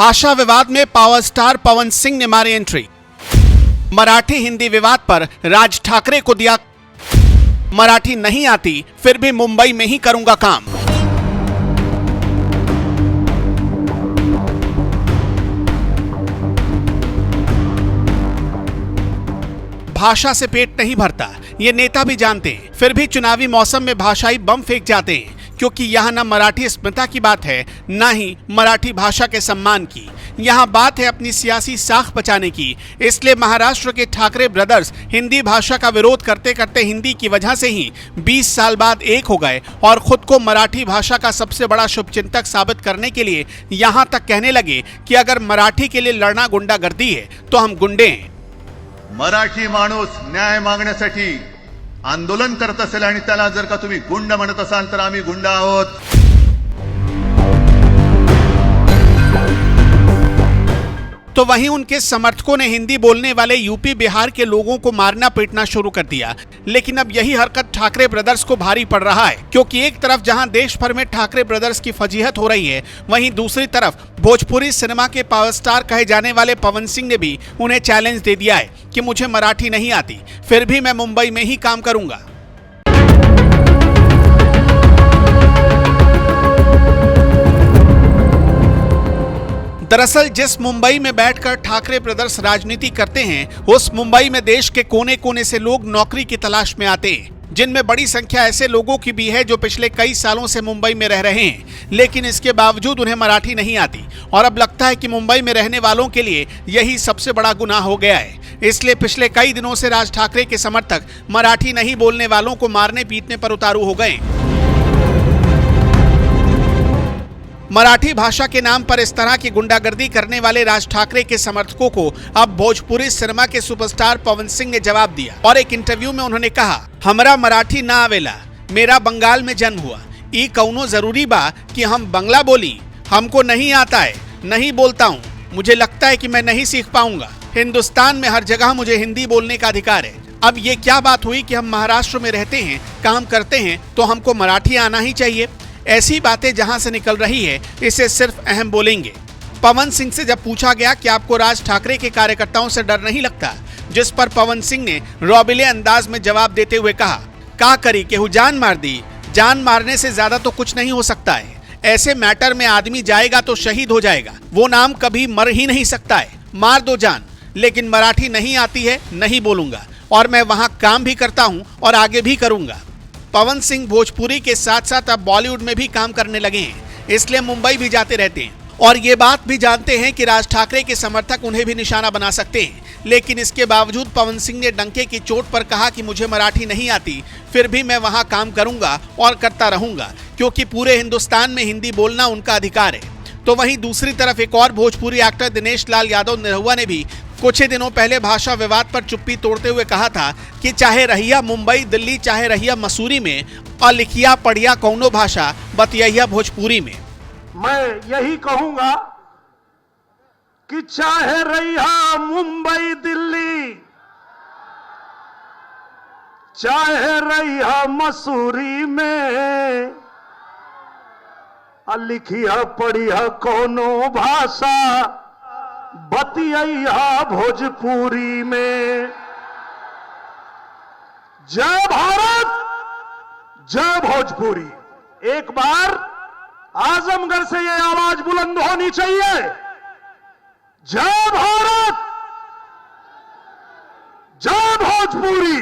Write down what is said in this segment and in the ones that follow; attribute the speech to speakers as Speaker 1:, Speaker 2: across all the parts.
Speaker 1: भाषा विवाद में पावर स्टार पवन सिंह ने मारी एंट्री। मराठी हिंदी विवाद पर राज ठाकरे को दिया, मराठी नहीं आती फिर भी मुंबई में ही करूंगा काम। भाषा से पेट नहीं भरता, ये नेता भी जानते हैं, फिर भी चुनावी मौसम में भाषाई बम फेंक जाते हैं, क्योंकि यहाँ न मराठी अस्मिता की बात है, न ही मराठी भाषा के सम्मान की। यहाँ बात है अपनी सियासी साख बचाने की। इसलिए महाराष्ट्र के ठाकरे ब्रदर्स हिंदी भाषा का विरोध करते करते हिंदी की वजह से ही 20 साल बाद एक हो गए और खुद को मराठी भाषा का सबसे बड़ा शुभचिंतक साबित करने के लिए यहाँ तक कहने लगे कि अगर मराठी के लिए लड़ना गुंडागर्दी है तो हम गुंडे हैं।
Speaker 2: मराठी माणूस न्याय मागण्यासाठी आंदोलन करत असेल आणि त्याला जर का तुम्ही गुंड म्हणत असाल तर आम्ही गुंड आहोत।
Speaker 1: तो वहीं उनके समर्थकों ने हिंदी बोलने वाले यूपी बिहार के लोगों को मारना पीटना शुरू कर दिया। लेकिन अब यही हरकत ठाकरे ब्रदर्स को भारी पड़ रहा है, क्योंकि एक तरफ जहां देश भर में ठाकरे ब्रदर्स की फजीहत हो रही है, वहीं दूसरी तरफ भोजपुरी सिनेमा के पावर स्टार कहे जाने वाले पवन सिंह ने भी उन्हें चैलेंज दे दिया है कि मुझे मराठी नहीं आती फिर भी मैं मुंबई में ही काम करूंगा। दरअसल जिस मुंबई में बैठकर ठाकरे ब्रदर्स राजनीति करते हैं, उस मुंबई में देश के कोने कोने से लोग नौकरी की तलाश में आते हैं, जिनमें बड़ी संख्या ऐसे लोगों की भी है जो पिछले कई सालों से मुंबई में रह रहे हैं, लेकिन इसके बावजूद उन्हें मराठी नहीं आती। और अब लगता है कि मुंबई में रहने वालों के लिए यही सबसे बड़ा गुनाह हो गया है। इसलिए पिछले कई दिनों से राज ठाकरे के समर्थक मराठी नहीं बोलने वालों को मारने पीटने पर उतारू हो गए। मराठी भाषा के नाम पर इस तरह की गुंडागर्दी करने वाले राज ठाकरे के समर्थकों को अब भोजपुरी सिनेमा के सुपरस्टार पवन सिंह ने जवाब दिया और एक इंटरव्यू में उन्होंने कहा, हमरा मराठी ना आवेला, मेरा बंगाल में जन्म हुआ, ई कौनो जरूरी बा कि हम बंगला बोली, हमको नहीं आता है, नहीं बोलता हूँ, मुझे लगता है कि मैं नहीं सीख पाऊंगा। हिंदुस्तान में हर जगह मुझे हिंदी बोलने का अधिकार है। अब ये क्या बात हुई कि हम महाराष्ट्र में रहते हैं, काम करते हैं, तो हमको मराठी आना ही चाहिए? ऐसी बातें जहां से निकल रही है, इसे सिर्फ अहम बोलेंगे। पवन सिंह से जब पूछा गया कि आपको राज ठाकरे के कार्यकर्ताओं से डर नहीं लगता, जिस पर पवन सिंह ने रौबिले अंदाज में जवाब देते हुए कहा, का करी केहू जान मार दी, जान मारने से ज्यादा तो कुछ नहीं हो सकता है। ऐसे मैटर में आदमी जाएगा तो शहीद हो जाएगा, वो नाम कभी मर ही नहीं सकता है, मार दो जान। लेकिन मराठी नहीं आती है, नहीं बोलूंगा, और मैं वहां काम भी करता हूं और आगे भी करूंगा। पवन सिंह भोजपुरी के साथ साथ अब बॉलीवुड में भी काम करने लगे हैं, इसलिए मुंबई भी जाते रहते हैं और ये बात भी जानते हैं कि राज ठाकरे के समर्थक उन्हें भी निशाना बना सकते हैं। लेकिन इसके बावजूद पवन सिंह ने डंके की चोट पर कहा कि मुझे मराठी नहीं आती फिर भी मैं वहां काम करूंगा और करता रहूंगा, क्योंकि पूरे हिंदुस्तान में हिंदी बोलना उनका अधिकार है। तो वहीं दूसरी तरफ एक और भोजपुरी एक्टर दिनेश लाल यादव निरहुआ ने भी कुछ ही दिनों पहले भाषा विवाद पर चुप्पी तोड़ते हुए कहा था कि चाहे रहिया मुंबई दिल्ली, चाहे रहिया मसूरी में, और लिखिया पढ़िया कौनो भाषा, बतिया भोजपुरी में।
Speaker 3: मैं यही कहूंगा कि चाहे रहिया मुंबई दिल्ली, चाहे रहिया मसूरी में, लिखिया पढ़िया कौनो भाषा, बतिया भोजपुरी में। जय भारत, जय भोजपुरी। एक बार आजमगढ़ से ये आवाज बुलंद होनी चाहिए, जय भारत, जय भोजपुरी।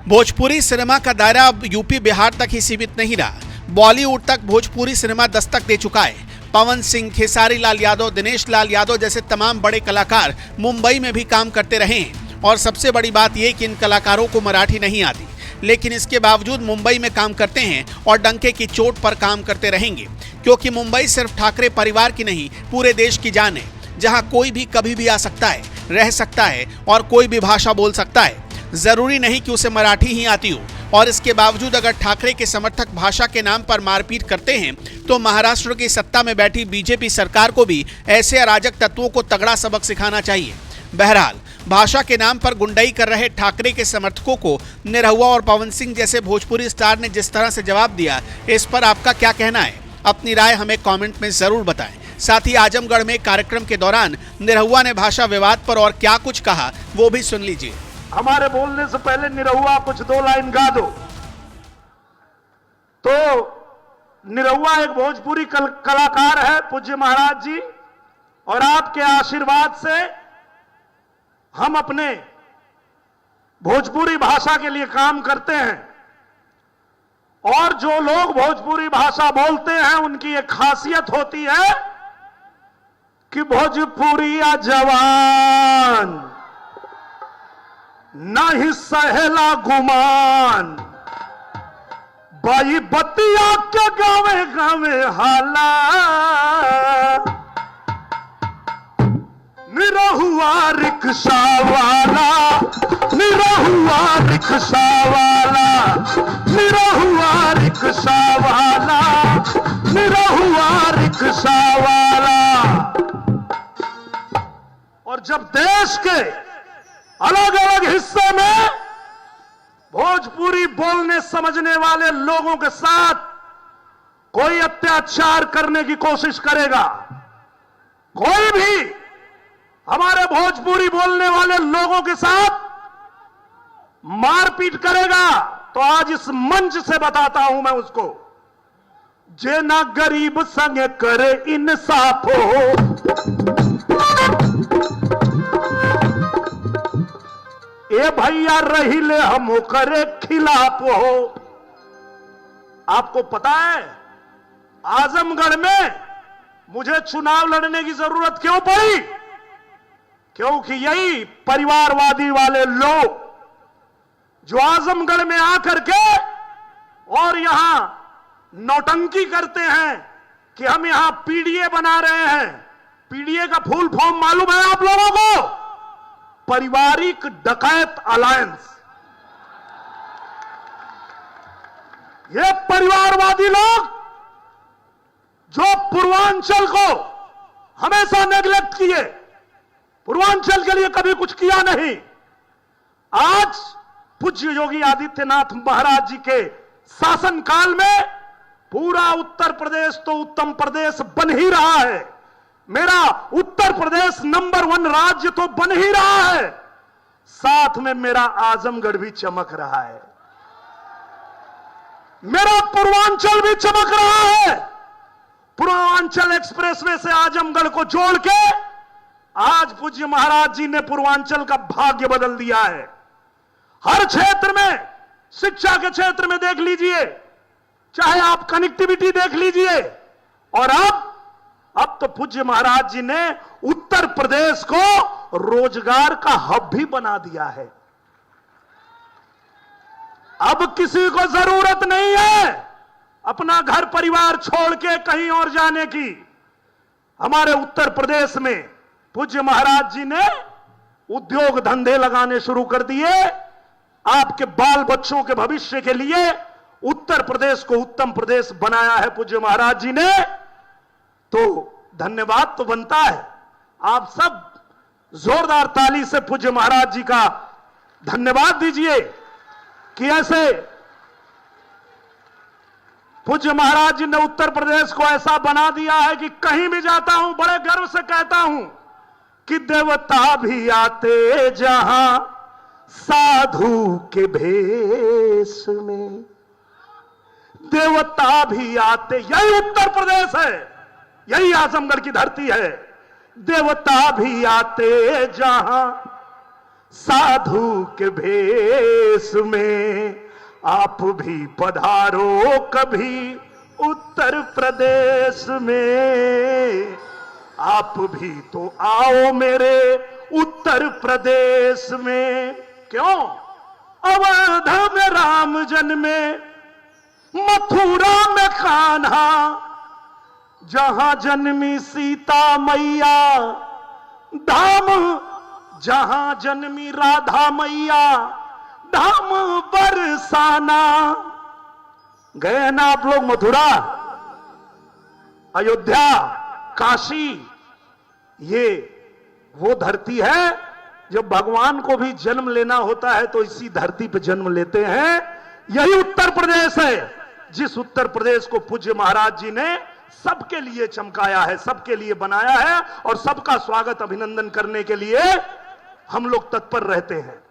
Speaker 1: भोजपुरी सिनेमा का दायरा अब यूपी बिहार तक ही सीमित नहीं रहा, बॉलीवुड तक भोजपुरी सिनेमा दस्तक दे चुका है। पवन सिंह, खेसारी लाल यादव, दिनेश लाल यादव जैसे तमाम बड़े कलाकार मुंबई में भी काम करते रहे हैं। और सबसे बड़ी बात यह कि इन कलाकारों को मराठी नहीं आती, लेकिन इसके बावजूद मुंबई में काम करते हैं और डंके की चोट पर काम करते रहेंगे, क्योंकि मुंबई सिर्फ ठाकरे परिवार की नहीं, पूरे देश की जान है, जहां कोई भी कभी भी आ सकता है, रह सकता है और कोई भी भाषा बोल सकता है। जरूरी नहीं कि उसे मराठी ही आती हो। और इसके बावजूद अगर ठाकरे के समर्थक भाषा के नाम पर मारपीट करते हैं, तो महाराष्ट्र की सत्ता में बैठी बीजेपी सरकार को भी ऐसे अराजक तत्वों को तगड़ा सबक सिखाना चाहिए। बहरहाल, भाषा के नाम पर गुंडाई कर रहे ठाकरे के समर्थकों को निरहुआ और पवन सिंह जैसे भोजपुरी स्टार ने जिस तरह से जवाब दिया, इस पर आपका क्या कहना है? अपनी राय हमें कमेंट में जरूर बताएं। साथ ही आजमगढ़ में कार्यक्रम के दौरान निरहुआ ने भाषा विवाद पर और क्या कुछ कहा वो भी सुन लीजिए।
Speaker 3: हमारे बोलने से पहले निरहुआ कुछ 2 लाइन गा दो। तो निरहुआ एक भोजपुरी कलाकार है पूज्य महाराज जी, और आपके आशीर्वाद से हम अपने भोजपुरी भाषा के लिए काम करते हैं। और जो लोग भोजपुरी भाषा बोलते हैं उनकी एक खासियत होती है कि भोजपुरिया जवान नहीं सहेला गुमान, बाई बतिया के गावे गावे हाला, निरहुआ रिक्शा वाला, निरहुआ रिक्शा वाला, निरहुआ रिक्शा वाला, निरहुआ रिक्शा वाला। और जब देश के अलग अलग हिस्से में भोजपुरी बोलने समझने वाले लोगों के साथ कोई अत्याचार करने की कोशिश करेगा, कोई भी हमारे भोजपुरी बोलने वाले लोगों के साथ मारपीट करेगा, तो आज इस मंच से बताता हूं मैं उसको, जे ना गरीब संग करे इंसाफ हो, ए भैया रही ले हम करे खिलाफ हो। आपको पता है आजमगढ़ में मुझे चुनाव लड़ने की जरूरत क्यों पड़ी? क्योंकि यही परिवारवादी वाले लोग जो आजमगढ़ में आकर के और यहां नौटंकी करते हैं कि हम यहां पीडीए बना रहे हैं। पीडीए का फुल फॉर्म मालूम है आप लोगों को? पारिवारिक डकैत अलायंस। ये परिवारवादी लोग जो पूर्वांचल को हमेशा नेग्लेक्ट किए, पूर्वांचल के लिए कभी कुछ किया नहीं, आज पूज्य योगी आदित्यनाथ महाराज जी के शासनकाल में पूरा उत्तर प्रदेश तो उत्तम प्रदेश बन ही रहा है। मेरा उत्तर प्रदेश नंबर 1 राज्य तो बन ही रहा है, साथ में मेरा आजमगढ़ भी चमक रहा है, मेरा पूर्वांचल भी चमक रहा है। पूर्वांचल एक्सप्रेसवे से आजमगढ़ को जोड़ के आज पूज्य महाराज जी ने पूर्वांचल का भाग्य बदल दिया है। हर क्षेत्र में, शिक्षा के क्षेत्र में देख लीजिए, चाहे आप कनेक्टिविटी देख लीजिए, और अब तो पूज्य महाराज जी ने उत्तर प्रदेश को रोजगार का हब भी बना दिया है। अब किसी को जरूरत नहीं है अपना घर परिवार छोड़ के कहीं और जाने की। हमारे उत्तर प्रदेश में पूज्य महाराज जी ने उद्योग धंधे लगाने शुरू कर दिए। आपके बाल बच्चों के भविष्य के लिए उत्तर प्रदेश को उत्तम प्रदेश बनाया है पूज्य महाराज जी ने। तो धन्यवाद तो बनता है। आप सब जोरदार ताली से पूज्य महाराज जी का धन्यवाद दीजिए कि ऐसे पूज्य महाराज जी ने उत्तर प्रदेश को ऐसा बना दिया है कि कहीं भी जाता हूं बड़े गर्व से कहता हूं कि देवता भी आते जहां साधु के भेष में, देवता भी आते। यही उत्तर प्रदेश है, यही आजमगढ़ की धरती है। देवता भी आते जहां साधु के भेष में, आप भी पधारो कभी उत्तर प्रदेश में, आप भी तो आओ मेरे उत्तर प्रदेश में। क्यों? अवध में राम जन्मे, मथुरा में कान्हा, जहां जन्मी सीता मैया, धाम जहां जन्मी राधा मैया, धाम बरसाना। गए ना आप लोग मथुरा, अयोध्या, काशी? ये वो धरती है जब भगवान को भी जन्म लेना होता है तो इसी धरती पे जन्म लेते हैं। यही उत्तर प्रदेश है जिस उत्तर प्रदेश को पूज्य महाराज जी ने सबके लिए चमकाया है, सबके लिए बनाया है और सबका स्वागत अभिनंदन करने के लिए हम लोग तत्पर रहते हैं।